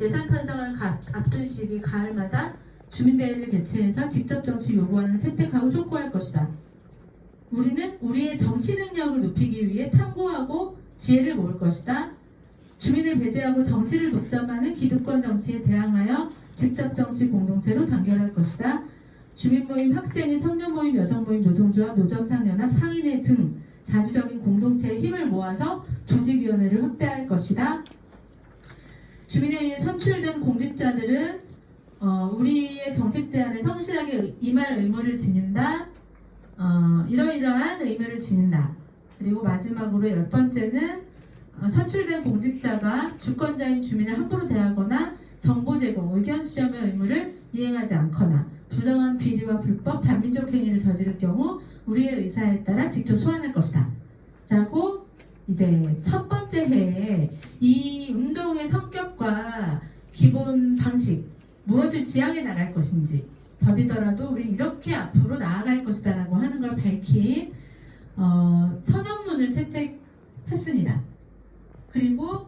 예산 편성을 앞둔 시기 가을마다 주민대회를 개최해서 직접 정치 요구안을 채택하고 촉구할 것이다. 우리는 우리의 정치 능력을 높이기 위해 탐구하고 지혜를 모을 것이다. 주민을 배제하고 정치를 독점하는 기득권 정치에 대항하여 직접 정치 공동체로 단결할 것이다. 주민 모임, 학생회, 청년 모임, 여성 모임, 노동조합, 노점상연합, 상인회 등 자주적인 공동체의 힘을 모아서 조직위원회를 확대할 것이다. 주민에 의해 선출된 공직자들은 우리의 정책 제안에 성실하게 임할 의무를 지닌다. 이러이러한 의무를 지닌다. 그리고 마지막으로 10번째는 선출된 공직자가 주권자인 주민을 함부로 대하거나 정보 제공, 의견 수렴의 의무를 이행하지 않거나 부정한 비리와 불법, 반민족 행위를 저지를 경우 우리의 의사에 따라 직접 소환할 것이다. 라고 이제 첫 번째 해에 이 운동의 성격과 기본 방식, 무엇을 지향해 나갈 것인지, 더디더라도 우리 이렇게 앞으로 나아갈 것이다 라고 하는 걸 밝힌 선언문을 채택했습니다. 그리고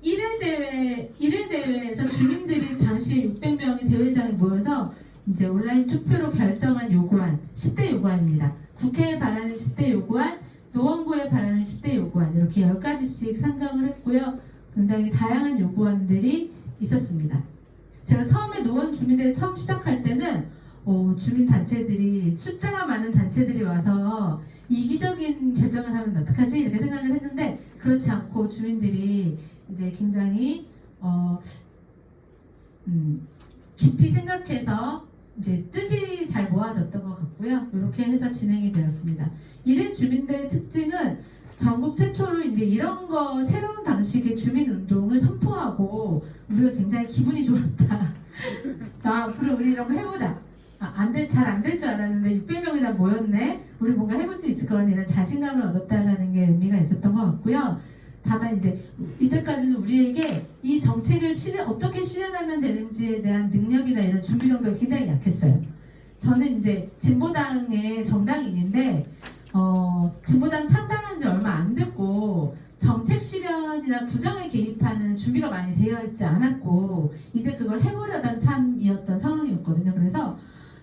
1회 대회에서 주민들이 당시 600명이 대회장에 모여서 이제 온라인 투표로 결정한 요구안, 10대 요구안입니다. 국회에 바라는 10대 요구안, 노원구에 바라는 10대 요구안, 이렇게 10가지씩 산정을 했고요. 굉장히 다양한 요구안들이 있었습니다. 제가 처음에 노원 주민대회 처음 시작할 때는 주민단체들이, 숫자가 많은 단체들이 와서 이기적인 결정을 하면 어떡하지? 이렇게 생각을 했는데, 그렇지 않고 주민들이 이제 굉장히 깊이 생각해서 이제 뜻이 잘 모아졌던 것 같고요. 이렇게 해서 진행이 되었습니다. 1회 주민대회 특징은 전국 최초로 이제 이런 거 새로운 방식의 주민운동을 선포하고 우리가 굉장히 기분이 좋았다. 앞으로 우리 이런 거 해보자. 잘 안 될 줄 알았는데 600명이나 모였네. 우리 뭔가 해볼 수 있을 것 같은 이런 자신감을 얻었다라는 게 의미가 있었던 것 같고요. 다만 이제 이때까지는 우리에게 이 정책을 어떻게 실현하면 되는지에 대한 능력이나 이런 준비 정도가 굉장히 약했어요. 저는 이제 진보당의 정당인인데 진보당 창당한 지 얼마 안 됐고 정책 실현이나 구정에 개입하는 준비가 많이 되어 있지 않았고 이제 그걸 해보려던 참이었던 상황이었거든요. 그래서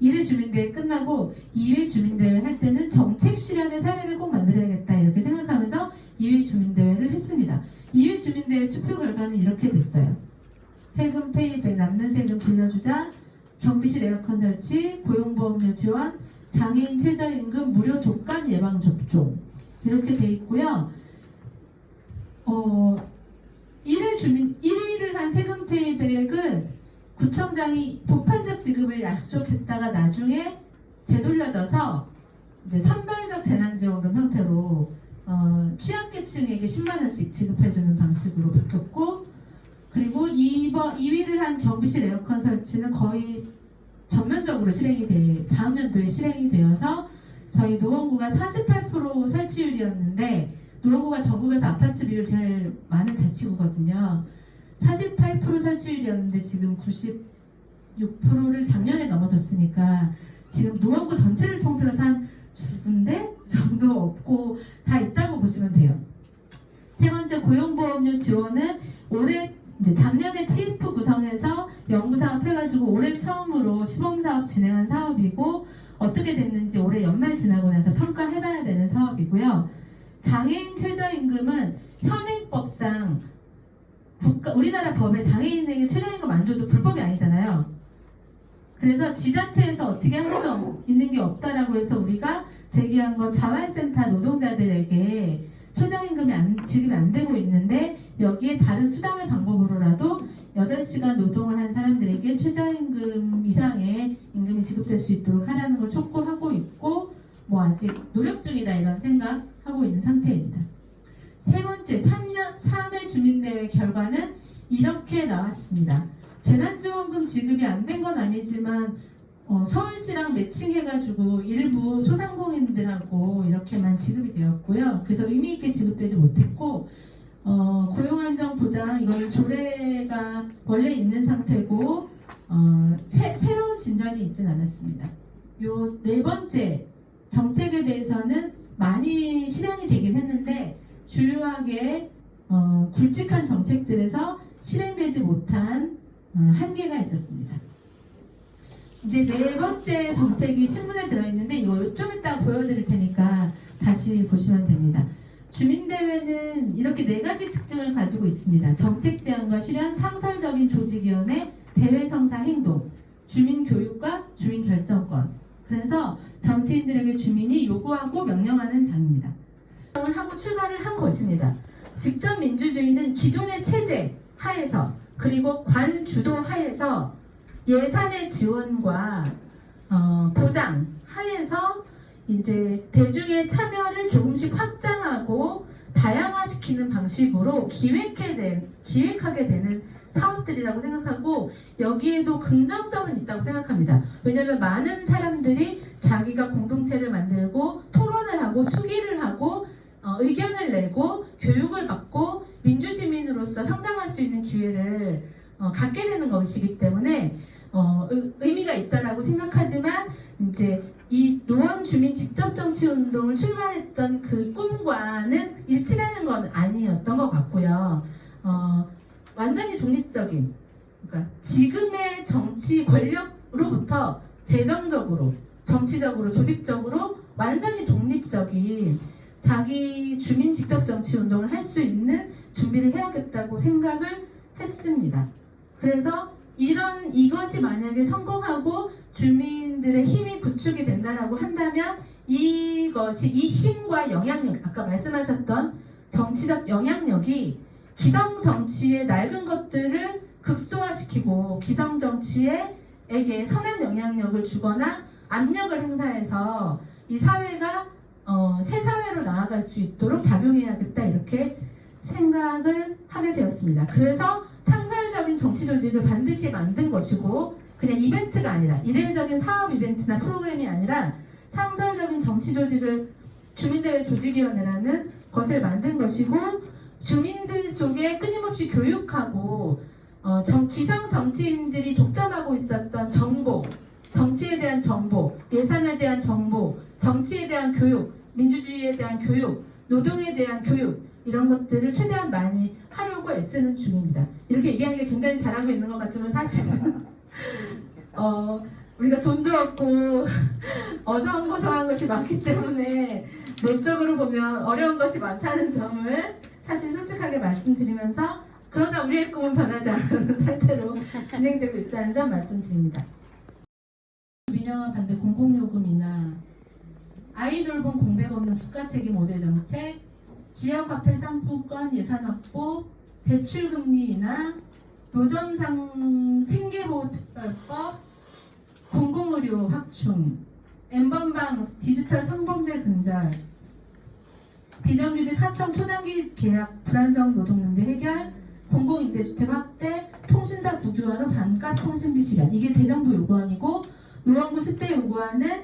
1회 주민대회 끝나고 2회 주민대회 할 때는 정책 실현의 사례를 꼭 만들어야겠다 이렇게 생각하면서 2회 주민대회를 했습니다. 2회 주민대회 투표 결과는 이렇게 됐어요. 세금 페이백, 남는 세금 돌려주자, 경비실 에어컨 설치, 고용보험료 지원, 장애인 최저임금 무료 독감 예방 접종 이렇게 돼 있고요. 1위를 한 세금 페이백은 구청장이 보편적 지급을 약속했다가 나중에 되돌려져서 이제 선별적 재난지원금 형태로 취약계층에게 10만원씩 지급해주는 방식으로 바뀌었고, 그리고 2위를 한 경비실 에어컨 설치는 거의 전면적으로 다음 연도에 실행이 되어서 저희 노원구가 48% 설치율이었는데, 노원구가 전국에서 아파트 비율 제일 많은 자치구거든요. 48% 설치율이었는데 지금 96%를 작년에 넘어섰으니까 지금 노원구 전체를 통틀어서 한 2군데 정도 없고 다 있다고 보시면 돼요. 세 번째, 고용보험료 지원은 작년에 TF 구성해서 연구사업 해가지고 올해 처음으로 시범사업 진행한 사업이고, 어떻게 됐는지 올해 연말 지나고 나서 평가해봐야 되는 사업이고요. 장애인 최저임금은 현행법상 우리나라 법에 장애인에게 최저임금 안 줘도 불법이 아니잖아요. 그래서 지자체에서 어떻게 할 수 있는 게 없다라고 해서 우리가 제기한 건 자활센터 노동자들에게 최저임금이 지급이 안 되고 있는데, 여기에 다른 수당의 방법으로라도 8시간 노동을 한 사람들에게 최저임금 이상의 임금이 지급될 수 있도록 하라는 걸 촉구하고 있고, 아직 노력 중이다 이런 생각하고 있는 상태입니다. 세 번째, 3회 주민대회 결과는 이렇게 나왔습니다. 재난지원금 지급이 안 된 건 아니지만 서울시랑 매칭해가지고 일부 소상공인들하고 이렇게만 지급이 되었고요. 그래서 의미있게 지급되지 못했고, 고용안정보장 이거를 조례가 원래 있는 상태고 새로운 진전이 있진 않았습니다. 요 네 번째 정책에 대해서는 많이 실현이 되긴 했는데, 주요하게 굵직한 정책들에서 실행되지 못한 한계가 있었습니다. 이제 네 번째 정책이 신문에 들어있는데 이거 좀 이따 보여드릴 테니까 다시 보시면 됩니다. 주민대회는 이렇게 네 가지 특징을 가지고 있습니다. 정책 제안과 실현, 상설적인 조직위원회, 대회 성사 행동, 주민 교육과 주민 결정권. 그래서 정치인들에게 주민이 요구하고 명령하는 장입니다. 하고 출발을 한 것입니다. 직접 민주주의는 기존의 체제 하에서 그리고 관주도 하에서 예산의 지원과 보장 하에서 이제 대중의 참여를 조금씩 확장하고 다양화시키는 방식으로 기획하게 되는 사업들이라고 생각하고 여기에도 긍정성은 있다고 생각합니다. 왜냐하면 많은 사람들이 자기가 공동체를 만들고 토론을 하고 수기를 하고 의견을 내고 교육을 받고 민주시민으로서 성장할 수 있는 기회를 갖게 되는 것이기 때문에 의미가 있다라고 생각하지만 이제 이 노원 주민 직접 정치 운동을 출발했던 그 꿈과는 일치되는 건 아니었던 것 같고요. 완전히 독립적인, 그러니까 지금의 정치 권력으로부터 재정적으로, 정치적으로, 조직적으로 완전히 독립적인 자기 주민 직접 정치 운동을 할 수 있는 준비를 해야겠다고 생각을 했습니다. 그래서 이것이 만약에 성공하고 주민들의 힘이 구축이 된다라고 한다면 이 힘과 영향력, 아까 말씀하셨던 정치적 영향력이 기성 정치의 낡은 것들을 극소화시키고 기성 정치에게 선한 영향력을 주거나 압력을 행사해서 이 사회가 새 사회로 나아갈 수 있도록 작용해야겠다 이렇게 생각을 하게 되었습니다. 그래서 상설적인 정치 조직을 반드시 만든 것이고 그냥 이벤트가 아니라 일회적인 사업 이벤트나 프로그램이 아니라 상설적인 정치 조직을 주민대회 조직위원회라는 것을 만든 것이고 주민들 속에 끊임없이 교육하고 기성 정치인들이 독점하고 있었던 정보, 정치에 대한 정보, 예산에 대한 정보, 정치에 대한 교육, 민주주의에 대한 교육, 노동에 대한 교육 이런 것들을 최대한 많이 하려고 애쓰는 중입니다. 이렇게 얘기하는 게 굉장히 잘하고 있는 것 같지만 사실은 우리가 돈도 없고 어정거성한 것이 많기 때문에 내적으로 보면 어려운 것이 많다는 점을 사실 솔직하게 말씀드리면서 그러나 우리의 꿈은 변하지 않는 상태로 진행되고 있다는 점 말씀드립니다. 민영화 반대 공공요금이나 아이돌봄 공백 없는 국가책임 5대 정책, 지역화폐 상품권 예산 확보, 대출금리 인하, 노점상 생계보호특별법, 공공의료 확충, N번방 디지털 성범죄 근절, 비정규직 하청 초단기 계약 불안정 노동 문제 해결, 공공임대주택 확대, 통신사 국유화로 반값 통신비 실현. 이게 대정부 요구안이고 노원구 10대 요구안은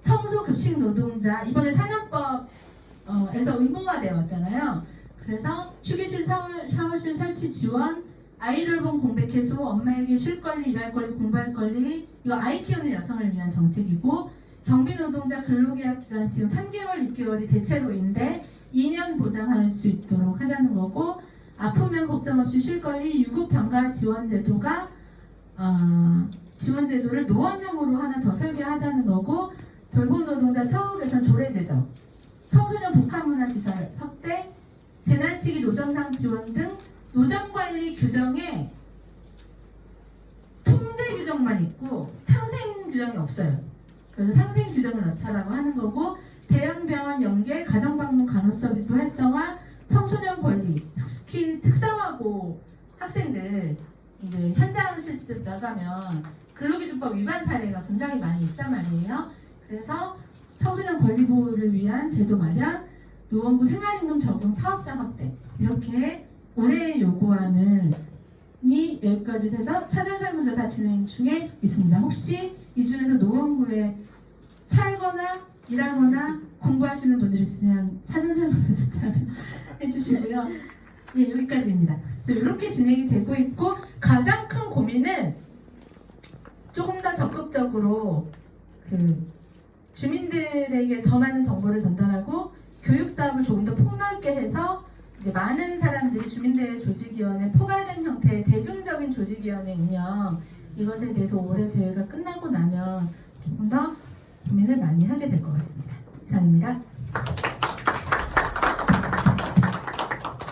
청소급식 노동자 이번에 산업법에서 의무화되었잖아요. 그래서 휴게실 샤워실 설치 지원, 아이돌봄 공백 해소, 엄마에게 쉴 권리, 일할 권리, 공부할 권리 이거 아이 키우는 여성을 위한 정책이고 경비노동자 근로계약 기간 지금 3개월, 6개월이 대체로인데 2년 보장할 수 있도록 하자는 거고 아프면 걱정 없이 쉴 권리, 유급병가 지원제도가 지원제도를 노원형으로 하나 더 설계하자는 거고 돌봄노동자 처우 개선 조례제정, 청소년 복합문화시설 확대, 재난시기 노점상 지원 등 노점관리 규정에 통제 규정만 있고 상생 규정이 없어요. 그래서 상생 규정을 넣자라고 하는 거고 대형병원 연계, 가정방문 간호서비스 활성화, 청소년 권리, 특히 특성화고 학생들 이제 현장 실습 나가면 근로기준법 위반 사례가 굉장히 많이 있단 말이에요. 그래서 청소년 권리 보호를 위한 제도 마련, 노원구 생활임금 적용 사업자 확대 이렇게 올해 요구안이 여기까지 해서 사전 설문조사 진행 중에 있습니다. 혹시 이 중에서 노원구에 살거나 일하거나 공부하시는 분들 있으면 사전 설문조사 참여해 주시고요. 네, 여기까지입니다. 이렇게 진행이 되고 있고 가장 큰 고민은 조금 더 적극적으로 주민들에게 더 많은 정보를 전달하고 교육 사업을 조금 더 폭넓게 해서 이제 많은 사람들이 주민대회 조직위원회 포괄된 형태의 대중적인 조직위원회 운영 이것에 대해서 올해 대회가 끝나고 나면 조금 더 고민을 많이 하게 될 것 같습니다. 이상입니다.